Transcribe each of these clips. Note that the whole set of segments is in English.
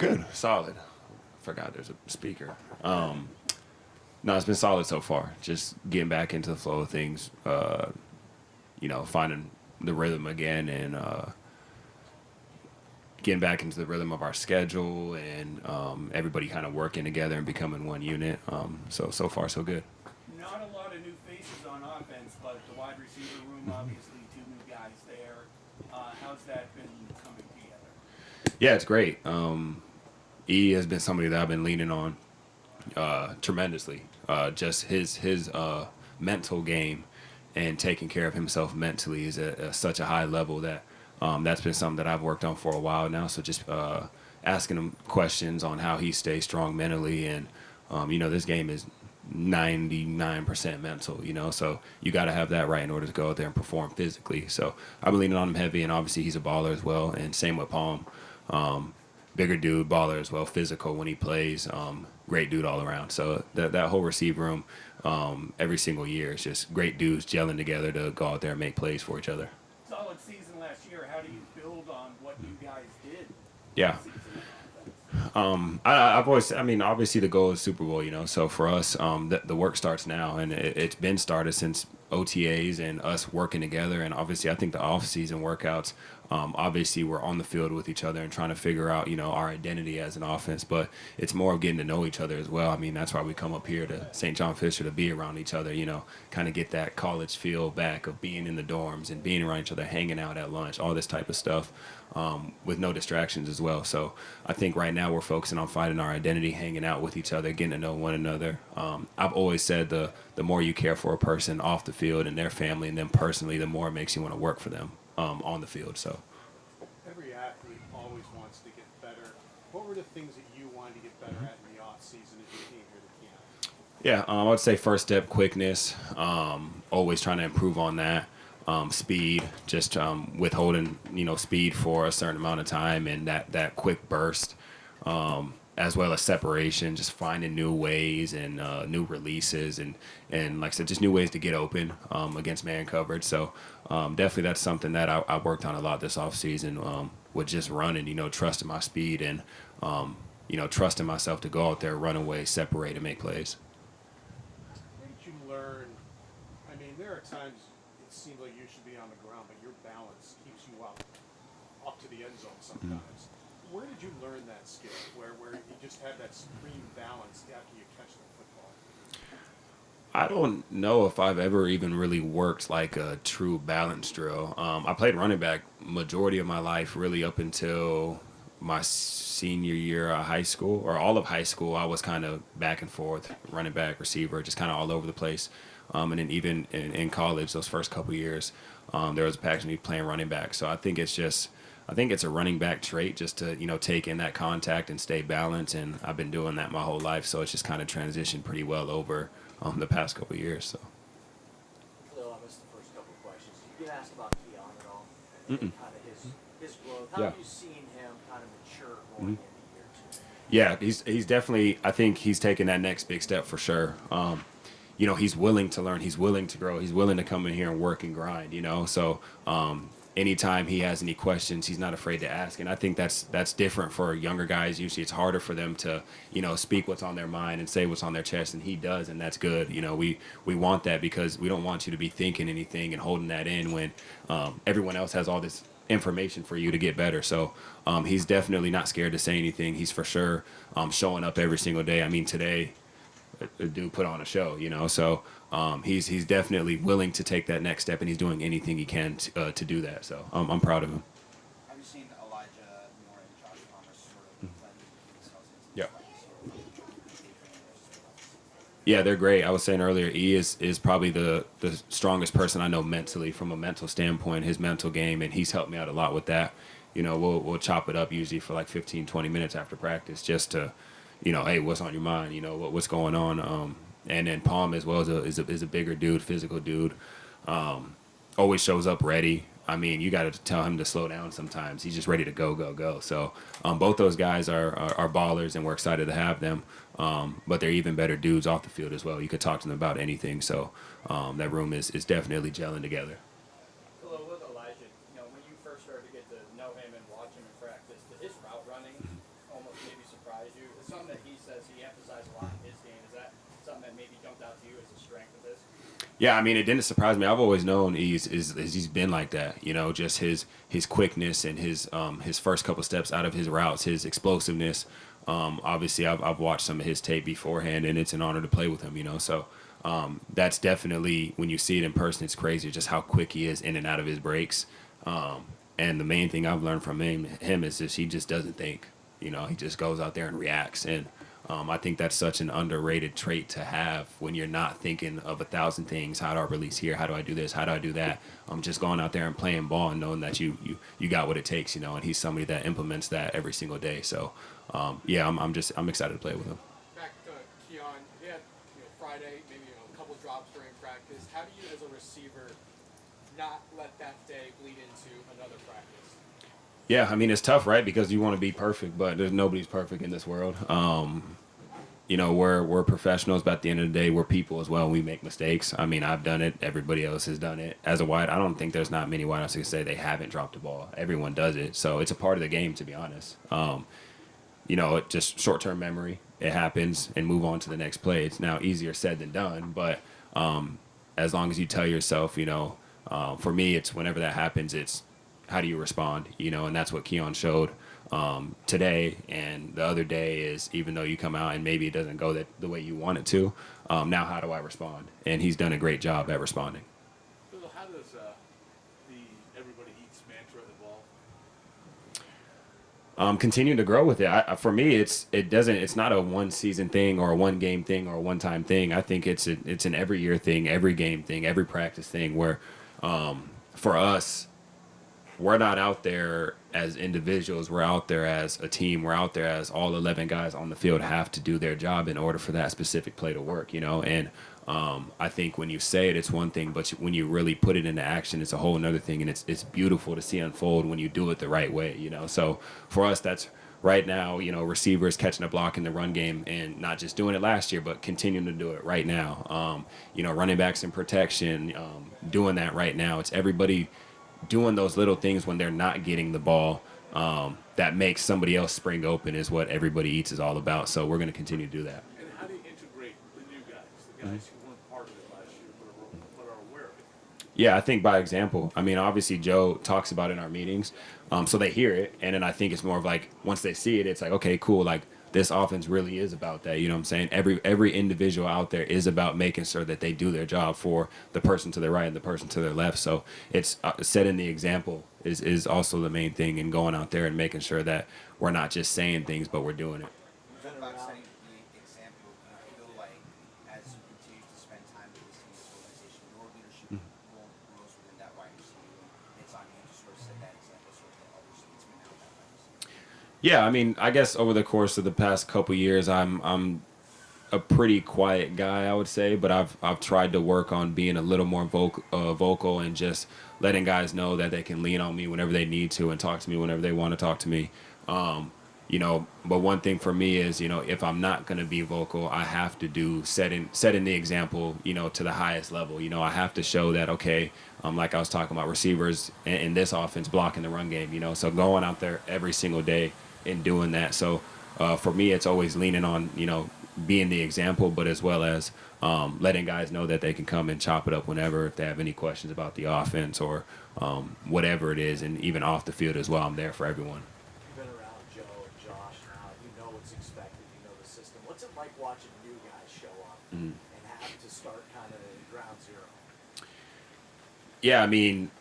Good, solid. Forgot there's a speaker. No, it's been solid so far. Just getting back into the flow of things. Finding the rhythm again and getting back into the rhythm of our schedule and everybody kind of working together and becoming one unit. So far so good. Not a lot of new faces on offense, but the wide receiver room, obviously, two new guys there. How's that been coming together? Yeah, it's great. E has been somebody that I've been leaning on tremendously. Just his mental game and taking care of himself mentally is at such a high level that that's been something that I've worked on for a while now. So just asking him questions on how he stays strong mentally. And, this game is 99% mental, so you got to have that right in order to go out there and perform physically. So I've been leaning on him heavy, and obviously he's a baller as well. And same with Palm. Bigger dude, baller as well, physical when he plays, great dude all around. So that whole receiver room every single year is just great dudes gelling together to go out there and make plays for each other. Solid season last year. How do you build on what you guys did? Yeah. I've always, obviously the goal is Super Bowl, so for us, the work starts now, and it's been started since OTAs and us working together. And obviously I think the off-season workouts, obviously we're on the field with each other and trying to figure out, our identity as an offense, but it's more of getting to know each other as well. That's why we come up here to St. John Fisher, to be around each other, kind of get that college feel back of being in the dorms and being around each other, hanging out at lunch, all this type of stuff, with no distractions as well. So I think right now we're focusing on finding our identity, hanging out with each other, getting to know one another. I've always said the more you care for a person off the field and their family and them personally, the more it makes you want to work for them on the field. So every athlete always wants to get better. What were the things that you wanted to get better at in the off season as you came here to camp? Yeah, I would say first step, quickness. Always trying to improve on that. Speed, just withholding, speed for a certain amount of time, and that quick burst, as well as separation, just finding new ways and new releases, and like I said, just new ways to get open against man coverage. So definitely that's something that I worked on a lot this offseason, with just running, trusting my speed and, trusting myself to go out there, run away, separate, and make plays. What did you learn? There are times it seems like you should be on the ground, but your balance keeps you up to the end zone sometimes. Where did you learn that skill, where you just have that supreme balance after you catch the football? I don't know if I've ever even really worked like a true balance drill. I played running back majority of my life, really up until my senior year of high school, or all of high school. I was kind of back and forth, running back, receiver, just kind of all over the place. And then even in college, those first couple years, there was a passion of me playing running back. So I think it's a running back trait, just to, take in that contact and stay balanced. And I've been doing that my whole life. So it's just kind of transitioned pretty well over the past couple years. So. Khalil, I missed the first couple of questions. Did you get asked about Keon at all? And kind of his growth. How have you seen him kind of mature going into year two? Yeah, he's definitely, I think he's taking that next big step for sure. He's willing to learn, he's willing to grow, he's willing to come in here and work and grind, So anytime he has any questions, he's not afraid to ask. And I think that's different for younger guys. Usually it's harder for them to, speak what's on their mind and say what's on their chest, and he does, and that's good. We want that, because we don't want you to be thinking anything and holding that in when everyone else has all this information for you to get better. So he's definitely not scared to say anything. He's for sure showing up every single day. Today, a dude put on a show, so he's definitely willing to take that next step, and he's doing anything he can to do that. So I'm proud of him. Have you seen Elijah Moore and Josh Thomas sort of blending themselves into Yeah. sort Yeah, they're great. I was saying earlier, E is probably the strongest person I know mentally, from a mental standpoint, his mental game, and he's helped me out a lot with that. We'll chop it up usually for like 15, 20 minutes after practice, just to, hey, what's on your mind? What's going on? And then Palm as well is a bigger dude, physical dude. Always shows up ready. You got to tell him to slow down sometimes. He's just ready to go. So both those guys are ballers, and we're excited to have them. But they're even better dudes off the field as well. You could talk to them about anything. So that room is definitely gelling together. Hello, with Elijah, when you first started to get to know him and watch him in practice, did his route running almost maybe says he emphasized a lot in his game. Is that something that maybe jumped out to you as a strength of his? Yeah, I mean, it didn't surprise me. I've always known he's been like that. You know, just his quickness and his first couple steps out of his routes, his explosiveness. Obviously, I've watched some of his tape beforehand, and it's an honor to play with him. You know, so that's definitely, when you see it in person, it's crazy just how quick he is in and out of his breaks. And the main thing I've learned from him is just he just doesn't think. You know, he just goes out there and reacts. And I think that's such an underrated trait to have when you're not thinking of 1,000 things. How do I release here? How do I do this? How do I do that? Just going out there and playing ball and knowing that you got what it takes, you know, and he's somebody that implements that every single day. So, yeah, I'm excited to play with him. Back to Keon, he had Friday, maybe a couple drops during practice. How do you, as a receiver, not let that day bleed into another practice? Yeah, I mean, it's tough, right? Because you want to be perfect, but nobody's perfect in this world. You know, we're professionals, but at the end of the day, we're people as well. We make mistakes. I mean, I've done it. Everybody else has done it. As a wide, I don't think there's not many wideouts who can say they haven't dropped the ball. Everyone does it. So it's a part of the game, to be honest. You know, it just short-term memory. It happens and move on to the next play. It's now easier said than done. But as long as you tell yourself, you know, for me, it's whenever that happens, it's how do you respond, you know, and that's what Keon showed today. And the other day is, even though you come out and maybe it doesn't go the way you want it to, now how do I respond? And he's done a great job at responding. So how does the everybody eats mantra evolve? Continue to grow with it. For me, it's not a one season thing or a one game thing or a one time thing. I think it's an every year thing, every game thing, every practice thing, where for us, we're not out there as individuals. We're out there as a team. We're out there as all 11 guys on the field have to do their job in order for that specific play to work, you know. And I think when you say it, it's one thing, but when you really put it into action, it's a whole another thing. And it's beautiful to see unfold when you do it the right way, you know. So for us, that's right now, you know, receivers catching a block in the run game and not just doing it last year, but continuing to do it right now. You know, running backs in protection, doing that right now. It's everybody doing those little things when they're not getting the ball that makes somebody else spring open is what everybody eats is all about. So we're going to continue to do that. And how do you integrate the new guys, the guys who weren't part of it last year but are aware of it? Yeah, I think by example. I mean, obviously Joe talks about it in our meetings, so they hear it, and then I think it's more of like once they see it, it's like, okay, cool, like this offense really is about that. You know what I'm saying? Every individual out there is about making sure that they do their job for the person to their right and the person to their left. So it's setting the example is also the main thing, and going out there and making sure that we're not just saying things, but we're doing it. Talk about setting the example. Do you feel like as you continue to spend time with this organization, your leadership grows within that wide receiver room? It's on you to sort of set that example so that others can spin out that wide receiver. Yeah, I mean, I guess over the course of the past couple years, I'm a pretty quiet guy, I would say, but I've tried to work on being a little more vocal and just letting guys know that they can lean on me whenever they need to and talk to me whenever they want to talk to me. You know, but one thing for me is, you know, if I'm not going to be vocal, I have to do setting the example, you know, to the highest level. You know, I have to show that, okay, like I was talking about receivers in this offense blocking the run game, you know, so going out there every single day and doing that. So for me, it's always leaning on, you know, being the example, but as well as letting guys know that they can come and chop it up whenever if they have any questions about the offense or whatever it is, and even off the field as well. I'm there for everyone. You've been around Joe and Josh now. You know what's expected. You know the system. What's it like watching new guys show up and have to start kind of ground zero? Yeah, I mean,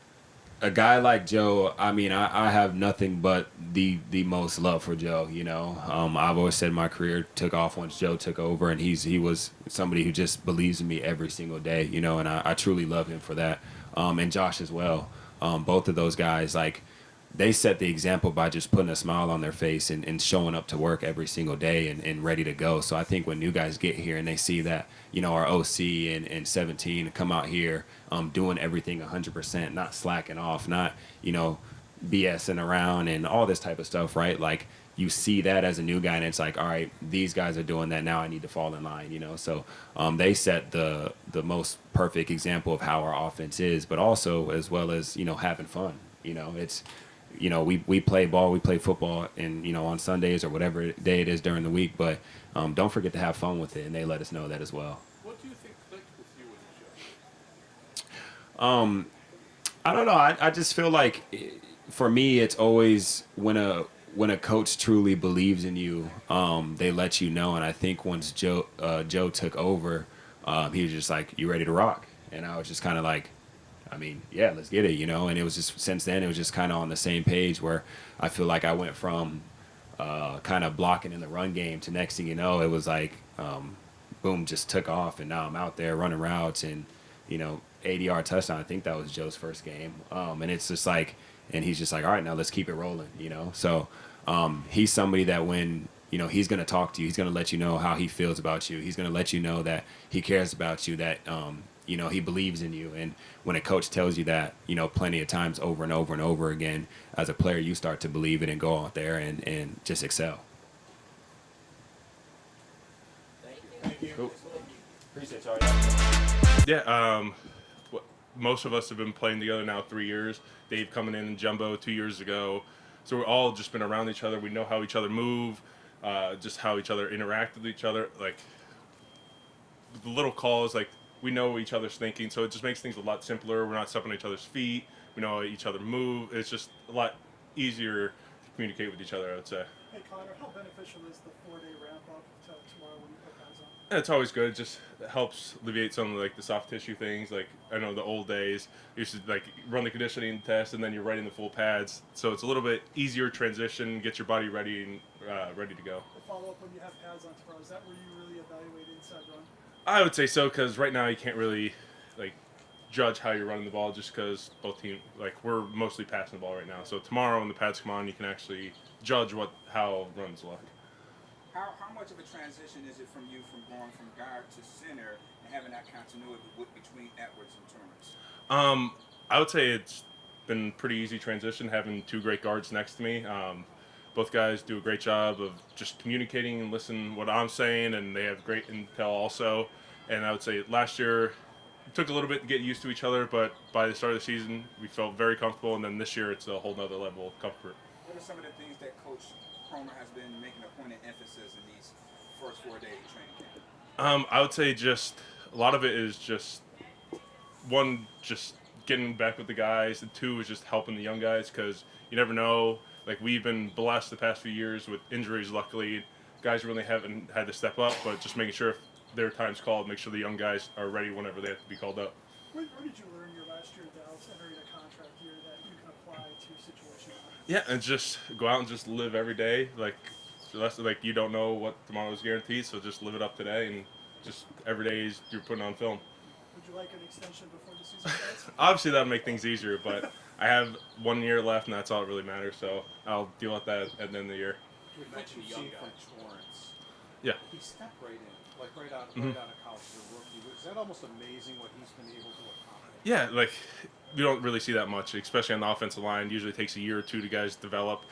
a guy like Joe, I mean, I have nothing but the most love for Joe, you know. I've always said my career took off once Joe took over, and he was somebody who just believes in me every single day, you know, and I truly love him for that. And Josh as well. Both of those guys, like, they set the example by just putting a smile on their face and showing up to work every single day and ready to go. So I think when new guys get here and they see that, you know, our OC and 17 come out here doing everything 100%, not slacking off, not, you know, BSing around and all this type of stuff, right? Like, you see that as a new guy and it's like, all right, these guys are doing that, now I need to fall in line, you know. So they set the most perfect example of how our offense is, but also as well as, you know, having fun. You know, we play ball, we play football, and on Sundays or whatever day it is during the week. But don't forget to have fun with it, and they let us know that as well. What do you think clicked with you and Joe? I don't know. I just feel like for me, it's always when a coach truly believes in you, they let you know. And I think once Joe took over, he was just like, "You ready to rock?" And I was just kind of like, I mean, yeah, let's get it, And it was just since then, it was just kind of on the same page where I feel like I went from kind of blocking in the run game to next thing you know, it was like, boom, just took off, and now I'm out there running routes and 80-yard touchdown. I think that was Joe's first game, and it's just like, and he's just like, all right, now let's keep it rolling, So he's somebody that when he's going to talk to you, he's going to let you know how he feels about you. He's going to let you know that he cares about you, that he believes in you. And when a coach tells you that, plenty of times over and over and over again, as a player, you start to believe it and go out there and just excel. Thank you. Cool. Appreciate y'all. Yeah, most of us have been playing together now 3 years. Dave coming in Jumbo 2 years ago. So we're all just been around each other. We know how each other move, just how each other interact with each other. Like, the little calls, like, we know each other's thinking. So it just makes things a lot simpler. We're not stepping on each other's feet. We know how each other move. It's just a lot easier to communicate with each other, I would say. Hey Connor, how beneficial is the 4-day ramp up to tomorrow when you put guys on? It's always good. It just helps alleviate some of like the soft tissue things. Like I know the old days you used to like run the conditioning test and then you're right in the full pads. So it's a little bit easier transition, get your body ready and ready to go. The follow up when you have pads on tomorrow, is that where you really evaluate inside run? I would say so because right now you can't really like judge how you're running the ball just because both teams like we're mostly passing the ball right now. So tomorrow when the pads come on, you can actually judge how runs look. How much of a transition is it from you from going from guard to center and having that continuity between Edwards and Torrance? I would say it's been pretty easy transition having two great guards next to me. Both guys do a great job of just communicating and listening what I'm saying, and they have great intel also. And I would say last year it took a little bit to get used to each other, but by the start of the season we felt very comfortable, and then this year it's a whole nother level of comfort. What are some of the things that Coach Cromer has been making a point of emphasis in these first 4 days of training camp? I would say just a lot of it is just one, just getting back with the guys, and two is just helping the young guys because you never know. Like we've been blessed the past few years with injuries. Luckily, guys really haven't had to step up, but just making sure if their time's called, make sure the young guys are ready whenever they have to be called up. Where did you learn your last year at Dallas entering a contract year that you can apply to situations? Yeah, and just go out and just live every day. Like you don't know what tomorrow's guaranteed, so just live it up today, and just every day is you're putting on film. Would you like an extension before the season starts? Obviously, that'll make things easier, but I have 1 year left, and that's all that really matters. So I'll deal with that at the end of the year. You mentioned the young guy from Torrance. Yeah. He stepped right in, like right out of college as a rookie. Is that almost amazing what he's been able to accomplish? Yeah, like we don't really see that much, especially on the offensive line. Usually, it takes a year or two to guys develop.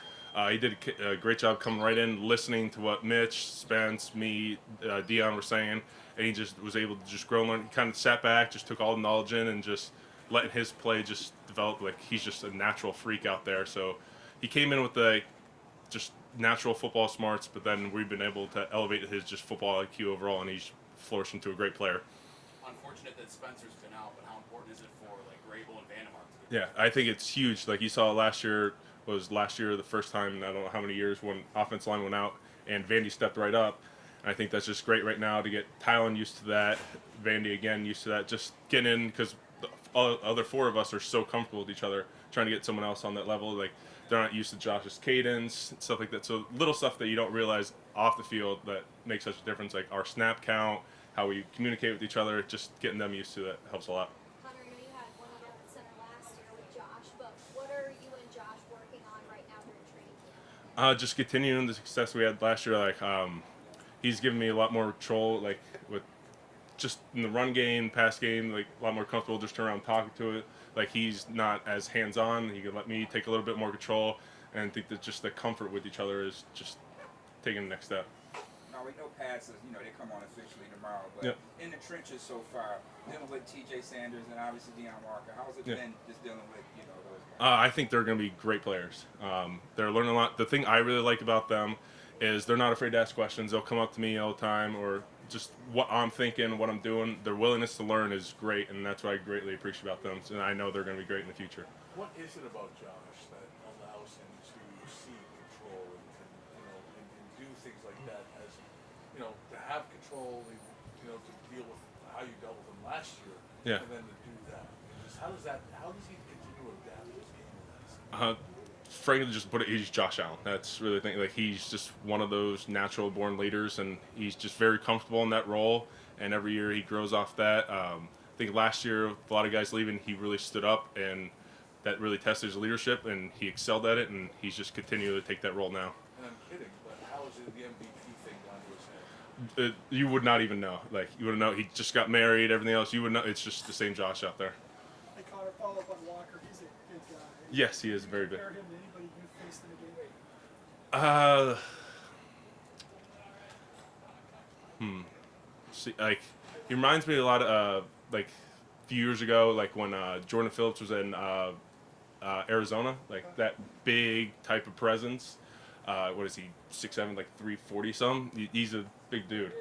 He did a great job coming right in, listening to what Mitch, Spence, me, Dion were saying, and he just was able to just grow and learn. He kind of sat back, just took all the knowledge in, and just letting his play just develop. Like he's just a natural freak out there. So he came in with the just natural football smarts, but then we've been able to elevate his just football IQ overall, and he's flourished into a great player. Unfortunate that Spencer's been out, but how important is it for like Grable and Vandermark? Yeah, I think it's huge. Like you saw last year the first time in I don't know how many years when offensive line went out and Vandy stepped right up. And I think that's just great right now to get Tylen used to that, Vandy again used to that, just getting in because the other four of us are so comfortable with each other, trying to get someone else on that level. Like they're not used to Josh's cadence and stuff like that. So little stuff that you don't realize off the field that makes such a difference, like our snap count, how we communicate with each other, just getting them used to that helps a lot. Connor, I know you had one year at center last year with Josh, but what are you and Josh working on right now during training camp? Just continuing the success we had last year. Like he's given me a lot more control, like with just in the run game, pass game, like a lot more comfortable just turn around talking to it. Like he's not as hands-on. He can let me take a little bit more control, and I think that just the comfort with each other is just taking the next step. Now we know passes, they come on officially tomorrow, but Yep. in the trenches so far, dealing with T.J. Sanders and obviously Deion Walker, how's it been just dealing with, those guys? I think they're going to be great players. They're learning a lot. The thing I really like about them is they're not afraid to ask questions. They'll come up to me all the time, or just what I'm thinking, what I'm doing. Their willingness to learn is great, and that's what I greatly appreciate about them. And I know they're going to be great in the future. What is it about Josh that allows him to see control and do things like that as, to have control, to deal with how you dealt with him last year, Yeah. and then to do that? How does he continue to adapt his game in that? Frankly, just put it, he's Josh Allen. That's really the thing. Like, he's just one of those natural born leaders, and he's just very comfortable in that role. And every year he grows off that. I think last year, with a lot of guys leaving, he really stood up, and that really tested his leadership, and he excelled at it, and he's just continuing to take that role now. And I'm kidding, but how is it the MVP thing gone to his head? You would not even know. Like, you wouldn't know. He just got married, everything else. You would know. It's just the same Josh out there. Hey, Connor, follow up on Walker. He's a good guy. Yes, he is very good. Compare him to anybody you faced in the game? See, like, he reminds me a lot of like a few years ago, like when Jordan Phillips was in Arizona, like that big type of presence. What is he? 6'7", like 340 some. He's a big dude.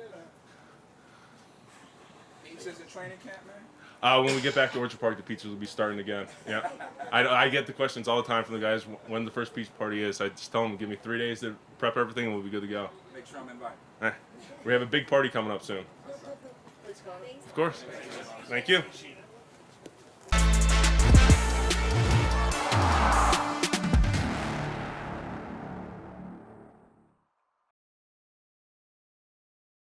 Pizzas at training camp, man? When we get back to Orchard Park, the pizzas will be starting again. Yeah, I get the questions all the time from the guys when the first pizza party is. I just tell them, give me 3 days to prep everything, and we'll be good to go. Make sure I'm invited. We have a big party coming up soon. Thanks, Connor. Of course. Thank you. Appreciate it.